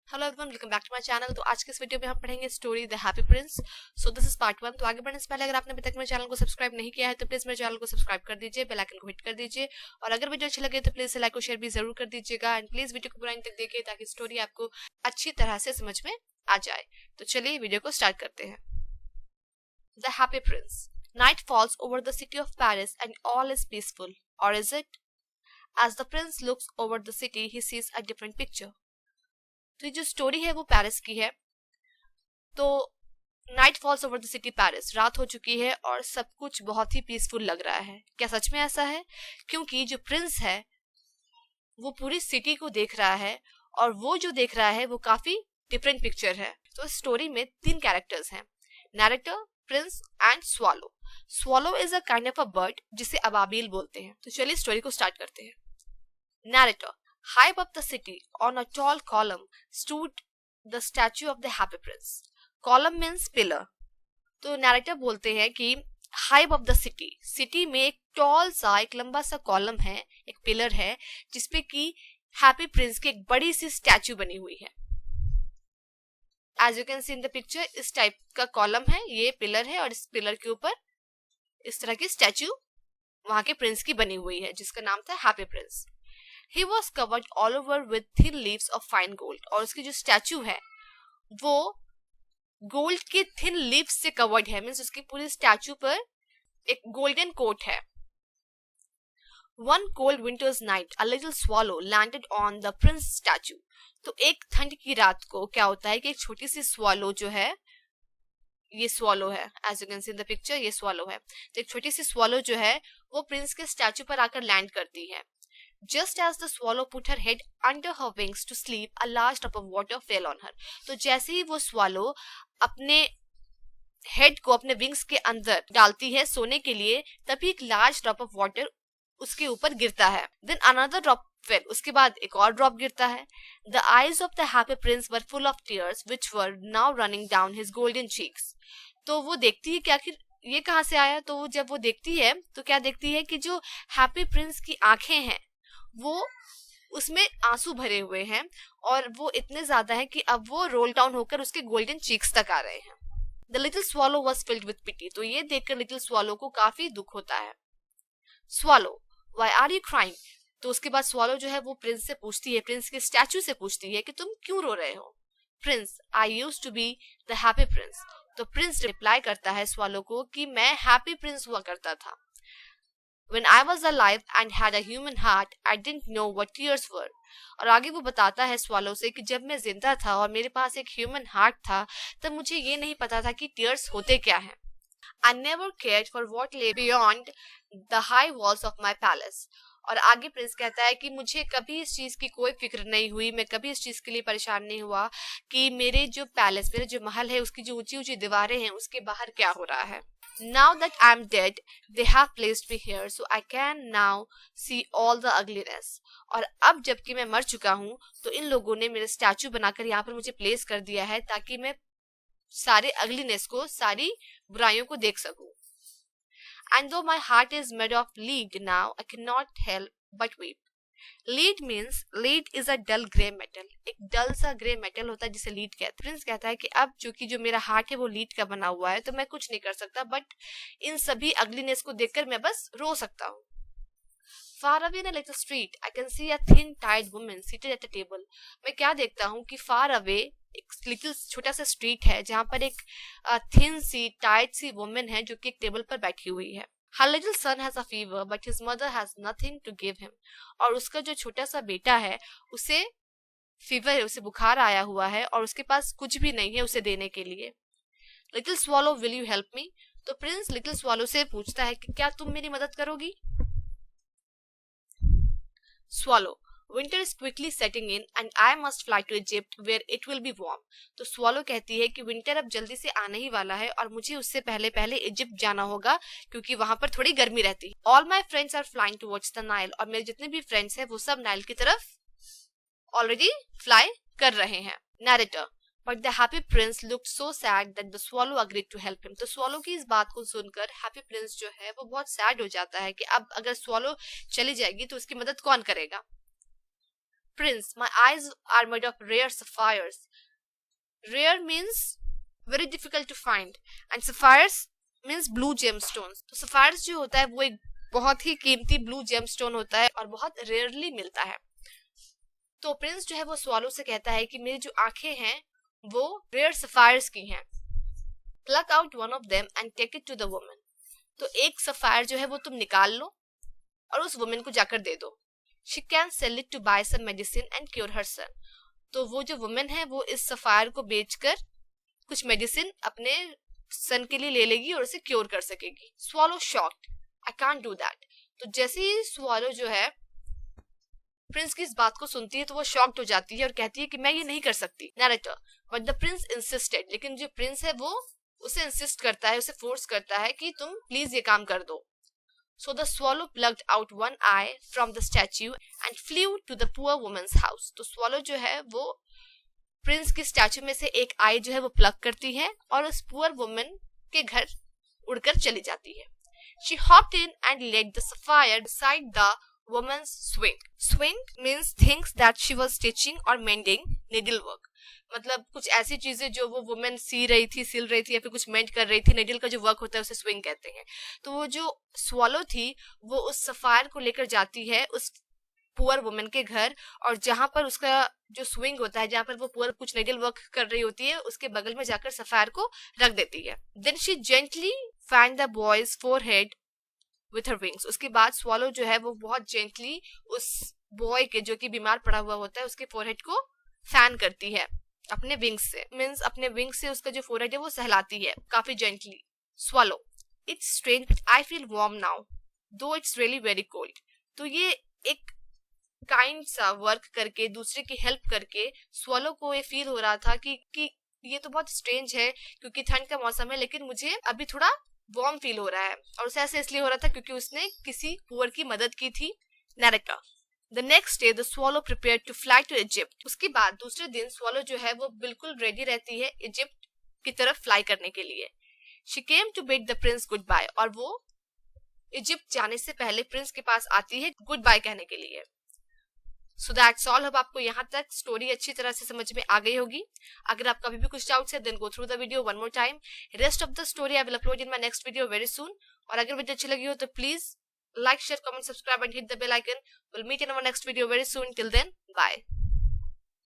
Hello everyone, welcome back to my channel. तो आज के इस वीडियो में हम पढ़ेंगे story the happy prince. So this is part 1। तो आगे बढ़ने से पहले अगर आपने अभी तक मेरे चैनल को सब्सक्राइब नहीं किया है तो प्लीज मेरे चैनल को सब्सक्राइब कर दीजिए, बेल आइकन को हिट कर दीजिए और अगर वीडियो अच्छी लगे तो प्लीज लाइक और शेयर भी जरूर कर दीजिएगा एंड प्लीज वीडियो को पूरा अंत तक देखिए ताकि स्टोरी आपको अच्छी तरह से समझ में आ जाए। तो चलिए वीडियो को स्टार्ट करते हैं। The happy Prince. Night falls over the city of Paris and all is peaceful. Or is it? As the prince looks over the city, he sees a different picture. तो ये जो story है वो Paris की है। तो night falls over the city Paris, रात हो चुकी है और सब कुछ बहुत ही पीसफुल लग रहा है। क्या सच में ऐसा है? क्योंकि जो प्रिंस है वो पूरी सिटी को देख रहा है और वो जो देख रहा है वो काफी डिफरेंट पिक्चर है। तो इस स्टोरी में 3 कैरेक्टर्स हैं, narrator, Prince and swallow. Swallow is a kind of a bird जिसे अबाबिल बोलते हैं। तो चलिए स्टोरी को स्टार्ट करते हैं। Narrator. High above the city, on a tall column, stood the statue of the happy prince. Column means pillar. तो narrator बोलते हैं कि high above the city, city में एक टॉल सा, एक लंबा सा कॉलम है, एक पिलर है जिसपे कि हैप्पी प्रिंस की एक बड़ी सी स्टैचू बनी हुई है। As you can see in the picture, इस टाइप का कॉलम है, ये पिलर है और इस पिलर के ऊपर इस तरह की स्टैचू वहां के प्रिंस की बनी हुई है जिसका नाम था happy Prince. He was covered all over with thin leaves of fine gold. और उसकी जो स्टैचू है वो गोल्ड के थिन लीव्स से कवर्ड है, मीन्स उसकी पूरी स्टैचू पर एक गोल्डन कोट है। One cold winter's night, a little swallow landed on the prince statue. तो एक ठंड की रात को क्या होता है कि एक छोटी सी swallow जो है, ये swallow है, as you can see in the picture, ये swallow है। तो एक छोटी सी swallow जो है वो प्रिंस के स्टैचू पर आकर लैंड करती है। Just as the swallow put her head under her wings to sleep, a large drop of water fell on her. तो जैसे ही वो swallow अपने हेड को अपने विंग्स के अंदर डालती है सोने के लिए, तभी एक लार्ज ड्रॉप ऑफ वाटर उसके ऊपर गिरता है। Then another drop fell. उसके बाद एक और ड्रॉप गिरता है। The eyes of the happy prince were full of tears, which were now running down his golden cheeks. तो वो देखती है कि आखिर ये कहाँ से आया। तो जब वो देखती है तो क्या देखती है कि जो हैप्पी प्रिंस की आंखें हैं वो उसमें आंसू भरे हुए हैं और वो इतने ज्यादा है कि अब वो रोल डाउन होकर उसके गोल्डन चीक्स तक आ रहे हैं। The little swallow was filled with pity. तो ये देखकर लिटिल स्वॉलो को काफी दुख होता है। Swallow, why are you crying? तो उसके बाद स्वॉलो जो है वो प्रिंस से पूछती है, प्रिंस के स्टैचू से पूछती है कि तुम क्यों रो रहे हो? Prince, I used to be the happy prince. तो प्रिंस रिप्लाई करता है स्वॉलो को कि मैं हैप्पी प्रिंस हुआ करता था। When I was alive and had a human heart, I didn't know what tears were. और आगे वो बताता है स्वालो से कि जब मैं जिंदा था और मेरे पास एक ह्यूमन हार्ट था तब मुझे ये नहीं पता था कि टीयर्स होते क्या हैं। I never cared for what lay beyond the high walls of my palace. और आगे प्रिंस कहता है कि मुझे कभी इस चीज की कोई फिक्र नहीं हुई, मैं कभी इस चीज के लिए परेशान नहीं हुआ कि मेरे जो पैलेस, मेरे जो महल है उसकी जो ऊंची ऊंची दीवारें हैं उसके बाहर क्या हो रहा है। Now that I'm dead, they have placed me here, so I can now see all the ugliness. और अब जबकि मैं मर चुका हूँ तो इन लोगों ने मेरे स्टैचू बनाकर यहाँ पर मुझे प्लेस कर दिया है ताकि मैं सारे अगलीनेस को, सारी बुराइयों को देख सकूं। And though my heart is made of lead now, I cannot help but weep. Lead means, lead is a dull grey metal, एक डल सा ग्रे मेटल होता है जिसे लीड कहते हैं। प्रिंस कहता है कि अब चूंकि जो मेरा हार्ट है वो लीड का बना हुआ है तो मैं कुछ नहीं कर सकता, बट इन सभी अगलीनेस को देखकर मैं बस रो सकता हूँ। Far away in a little street, I can see a thin, tired woman seated at a table. मैं क्या देखता हूँ कि far away एक लिटिल छोटा सा स्ट्रीट है जहाँ पर एक थिन सी, टाइट सी वुमेन है जो कि एक टेबल पर बैठी हुई है। Her little son has a fever, but his mother has nothing to give him. और उसका जो छोटा सा बेटा है उसे फीवर है, उसे बुखार आया हुआ है और उसके पास कुछ भी नहीं है उसे देने के लिए। Little swallow, will you help me? तो प्रिंस लिटिल स्वॉलो से पूछता है कि क्या तुम मेरी मदद करोगी? Swallow, winter is quickly setting in and I must fly to Egypt where it will be warm. तो swallow कहती है कि विंटर अब जल्दी से आने ही वाला है और मुझे उससे पहले पहले इजिप्ट जाना होगा क्योंकि वहां पर थोड़ी गर्मी रहती है। All my friends are flying towards the Nile. और मेरे जितने भी फ्रेंड्स हैं वो सब नाइल की तरफ ऑलरेडी फ्लाई कर रहे हैं। Narrator, but the happy prince looked so sad that the swallow agreed to help him. तो swallow की इस बात को सुनकर happy prince जो है वो बहुत सैड हो जाता है कि अब अगर swallow चली जाएगी तो उसकी मदद कौन करेगा। Prince, my eyes are made of rare sapphires. Rare means very difficult to find and sapphires means blue gemstones. तो sapphires जो होता है वो एक बहुत ही कीमती ब्लू जेमस्टोन होता है और बहुत रेयरली मिलता है. तो प्रिंस जो है वो स्वालो से कहता है कि मेरी जो आंखें हैं वो रेयर सफायर्स की हैं. Pluck out one of them and take it to the woman. तो एक सफायर जो है वो तुम निकाल लो और उस वुमन को जाकर दे दो. She can sell it to buy some medicine and cure her son. तो वो जो वुमन है वो इस सफायर को बेचकर कुछ मेडिसिन अपने सन के लिए ले लेगी और उसे क्योर कर सकेगी. Swallow shocked, I can't do that. तो जैसे ही स्वालो जो है प्रिंस की इस बात को सुनती है तो वो शॉक्ड हो जाती है और कहती है कि मैं ये नहीं कर सकती. Narrator, but the Prince insisted. लेकिन जो प्रिंस है वो उसे इंसिस्ट करता है, उसे फोर्स करता है कि तुम प्लीज ये काम कर दो. So the swallow plucked out one eye from the statue and flew to the poor woman's house. तो swallow जो है वो प्रिंस की स्टैचू में से एक आई जो है वो प्लग करती है और उस पुअर वुमन के घर उड़कर चली जाती है. She hopped in and laid the sapphire beside the woman's swing. Swing means things that she was stitching or mending, needlework. मतलब कुछ ऐसी चीजें जो वो वुमेन सिल रही थी या फिर कुछ मेंट कर रही थी. नेडल का जो वर्क होता है उसे स्विंग कहते हैं. तो वो जो स्वॉलो थी वो उस सफायर को लेकर जाती है उस पुअर वुमेन के घर और जहां पर उसका जो स्विंग होता है, जहां पर वो पुअर कुछ नेडल वर्क कर रही होती है, उसके बगल में जाकर सफायर को रख देती है. Then she gently fan the boy's forehead with her wings. उसके बाद स्वॉलो जो है वो बहुत जेंटली उस बॉय के जो कि बीमार पड़ा हुआ होता है उसके फोरहेड को फैन करती है अपने विंग्स से. मीन्स अपने विंग्स से उसका जो फोरहेड है वो सहलाती है काफी gently. Swallow, it's strange, I feel warm now दो इट्स रियली वेरी कोल्ड. तो ये एक काइंड सा वर्क करके, दूसरे की हेल्प करके स्वॉलो को ये फील हो रहा था कि ये तो बहुत स्ट्रेंज है क्योंकि ठंड का मौसम है, लेकिन मुझे अभी थोड़ा वार्म फील हो रहा है. और उसे ऐसे इसलिए हो रहा था क्योंकि उसने किसी पुअर की मदद की थी. Narrator, The next day, the swallow prepared to fly to Egypt. उसके बाद दूसरे दिन स्वॉलो जो है वो बिल्कुल रेडी रहती है इजिप्ट की तरफ फ्लाई करने के लिए. She came to bid the prince goodbye. और वो इजिप्ट जाने से पहले प्रिंस के पास आती है गुड बाय कहने के लिए. So that's all. अब आपको यहाँ तक स्टोरी अच्छी तरह से समझ में आ गई होगी. अगर आपका अभी भी कुछ डाउट्स है then go through the video one more time. Rest of the story I will upload in my next video very soon. और अगर वीडियो अच्छी लगी हो तो please like, share, comment, subscribe and hit the bell icon. We'll meet in our next video very soon. Till then, bye.